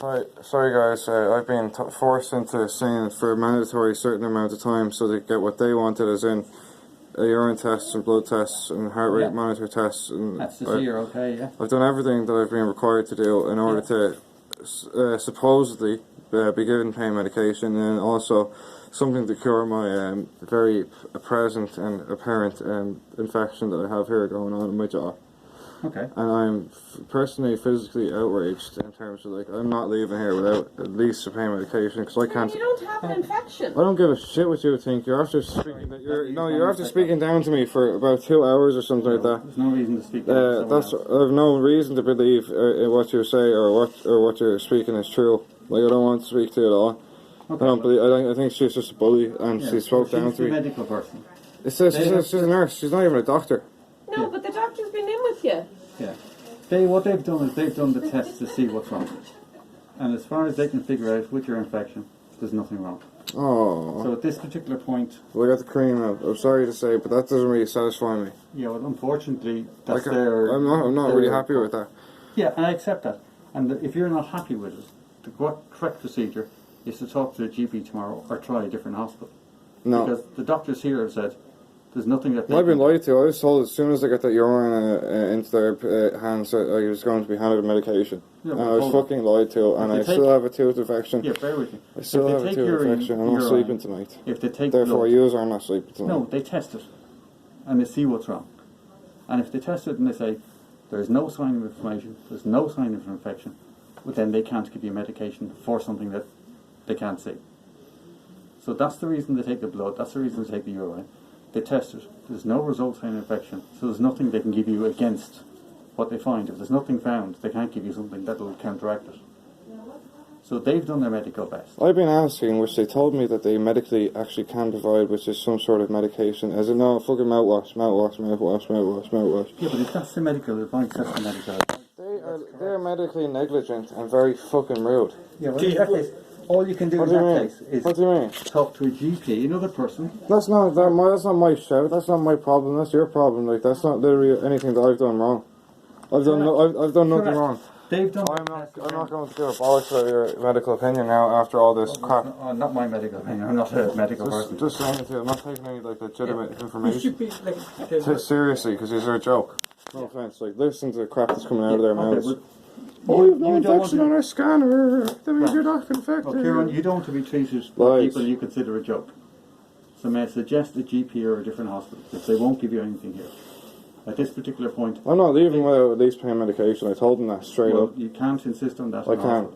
Hi, sorry guys, I've been forced into seeing for a mandatory certain amount of time so they get what they wanted, as in urine tests and blood tests and heart rate monitor tests. And That's to see you're okay, yeah. I've done everything that I've been required to do in order to supposedly be given pain medication, and also something to cure my very present and apparent infection that I have here going on in my jaw. Okay. And I'm personally physically outraged in terms of, like, I'm not leaving here without at least a pain medication, because I can't. You don't have an infection. I don't give a shit what you think. You're after speaking. You're after speaking down to me for about 2 hours or something like that. There's no reason to speak. I have no reason to believe what you say or what you're speaking is true. Like, I don't want to speak to you at all. Okay, I don't believe. I think she's just a bully, and she spoke down to me. She's a medical person. She's a nurse. She's not even a doctor. No, but the doctor's been in with you. Yeah. What they've done is they've done the tests to see what's wrong. And as far as they can figure out with your infection, there's nothing wrong. Oh. So at this particular point... Well, I got the cream out. I'm sorry to say, but that doesn't really satisfy me. Yeah, well, unfortunately, that's I'm not really happy with that. Yeah, and I accept that. And if you're not happy with it, the correct procedure is to talk to the GP tomorrow or try a different hospital. No. Because the doctors here have said there's nothing that they I've been can lied to. I was told as soon as I got that urine into their hands that I was going to be handed medication. Yeah, and I was fucking lied to, and I still have a tooth infection. Yeah, bear with me. I still have a tooth infection. I'm not sleeping tonight. If they take Therefore, blood, you are not sleeping tonight. no, they test it and they see what's wrong. And if they test it and they say there's no sign of inflammation, there's no sign of infection, well, then they can't give you medication for something that they can't see. So that's the reason they take the blood. That's the reason they take the urine. They test it. There's no results in infection, so there's nothing they can give you against what they find. If there's nothing found, they can't give you something that will counteract it. So they've done their medical best. I've been asking, which they told me that they medically actually can provide, which is some sort of medication. As in, no, fucking mouthwash. Yeah, but if that's the medical advice, that's the medical advice. They're medically negligent and very fucking rude. Yeah, well, in that case, all you can do in that case is What do you mean? talk to a GP, another person. That's not my shout. That's not my problem. That's your problem. Like, that's not literally anything that I've done wrong. I've done nothing wrong. They've done. I'm not going to give a bollocks about your medical opinion now after all this crap. Not my medical opinion. I'm not a medical person. Just saying it to you. I'm not taking any legitimate information. should be Seriously, because these are a joke. No offense. Like, listen to the crap that's coming out of their mouths. Oh, you've no infection on our scanner. That means you're not infected. Well, Kieran, you don't want to be treated by people you consider a joke. So may I suggest a GP or a different hospital, because they won't give you anything here. At this particular point... I'm not leaving without at least pain medication. I told them that straight up. You can't insist on that. I can.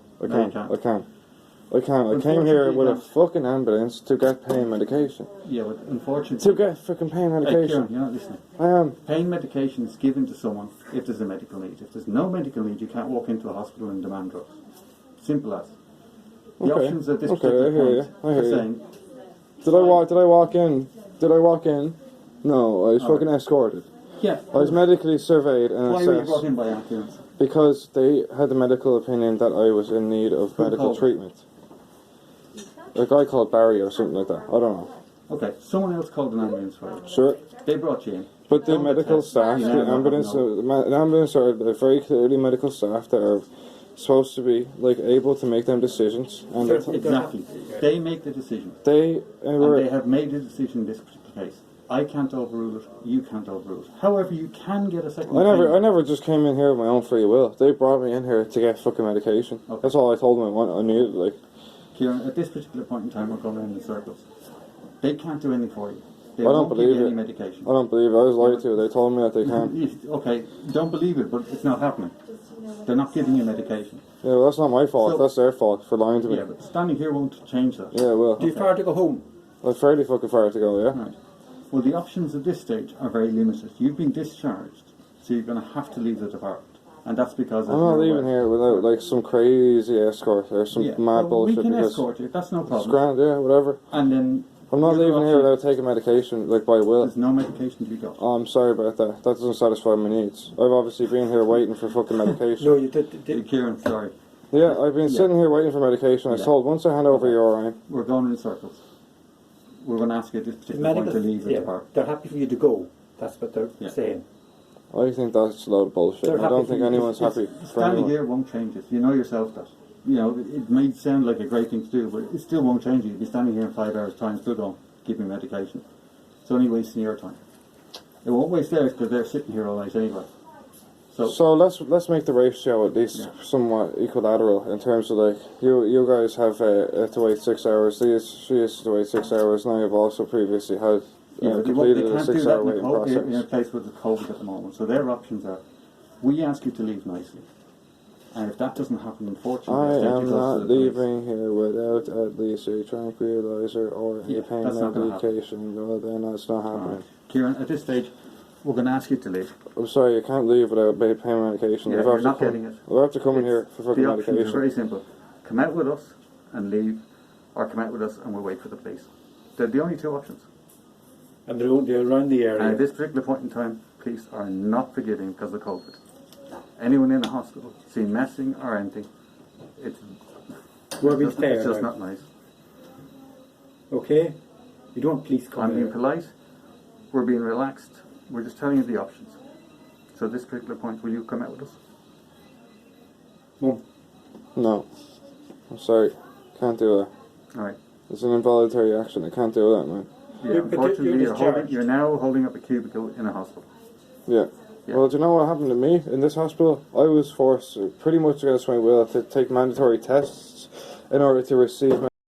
I came here with a fucking ambulance to get pain medication. Yeah, but unfortunately... To get fucking pain medication. Kieran, you're not listening. I am. Pain medication is given to someone if there's a medical need. If there's no medical need, you can't walk into a hospital and demand drugs. Simple as. The options at this particular point are saying... Did I walk in? No, I was fucking escorted. Yeah. I was medically surveyed and Why assessed. were you brought in by ambulance? Because they had the medical opinion that I was in need of medical treatment. A guy called Barry or something like that. I don't know. Okay, someone else called an ambulance for you. Sure. They brought you in. But the medical staff, the ambulance are very clearly medical staff that are supposed to be able to make them decisions. And Exactly. They make the decision. They have made a decision in this particular case. I can't overrule it. You can't overrule it. However, you can get a second opinion. I never just came in here of my own free will. They brought me in here to get fucking medication. Okay. That's all I told them I needed. Kieran, at this particular point in time, we're going around in circles. They can't do anything for you. They I don't won't give believe you it. any medication. I don't believe it. I was lied to. They told me that they can't. Okay, don't believe it, but it's not happening. They're not giving you medication. Yeah, well, that's not my fault. That's their fault for lying to me. Yeah, but standing here won't change that. Yeah, well. Do you far to go home? I'm fairly fucking far to go, yeah. Right. Well, the options at this stage are very limited. You've been discharged, so you're going to have to leave the department. And that's because... I'm not leaving here without some crazy escort or some mad bullshit. We can escort you, that's no problem. It's grand, yeah, whatever. And then... I'm not leaving here without taking medication, by will. There's no medication to be got. Oh, I'm sorry about that. That doesn't satisfy my needs. I've obviously been here waiting for fucking medication. No, you did. Kieran, sorry. Yeah, I've been sitting here waiting for medication. I was told once I hand over your urine... We're going in circles. We're going to ask you at this particular point to leave the department. They're happy for you to go. That's what they're saying. I think that's a load of bullshit. I don't think anyone's happy for anyone. Standing here won't change it. You know yourself that. you know, it may sound like a great thing to do, but it still won't change you. You'll be standing here in 5 hours' time, still going, give me medication. It's only wasting your time. It won't waste theirs because they're sitting here all night anyway. So let's make the ratio at least somewhat equilateral in terms of like you guys have to wait 6 hours. She has to wait 6 hours, and I have also previously had yeah, but completed they a can't do 6 that hour waiting in a process. place with the COVID at the moment. So their options are, we ask you to leave nicely. And if that doesn't happen, unfortunately, I it's am to go not to the police. leaving here without at least a tranquilizer or a Yeah, pain that's not gonna medication. Well, then that's not happening. Kieran, at this stage, we're going to ask you to leave. I'm sorry, you can't leave without pain medication. Yeah, I've you're have not to come, getting it. I'll have to come in here for fucking The options are medication. very simple. Come out with us and leave, or come out with us and we'll wait for the police. They're the only two options. And they're around the area. And at this particular point in time, police are not forgiving because of COVID. Anyone in the hospital seen messing or anything, it's We're being just, fair. it's just now. not nice. Okay? You don't want police I'm coming being in. polite, we're being relaxed, we're just telling you the options. So at this particular point, will you come out with us? Mum, No. I'm sorry. Can't do that. Alright. It's an involuntary action. I can't do that, man. Yeah, You're- but unfortunately, you're you're, discharged. you're now holding up a cubicle in a hospital. Yeah. Yeah. Well, do you know what happened to me in this hospital? I was forced, pretty much against my will, to take mandatory tests in order to receive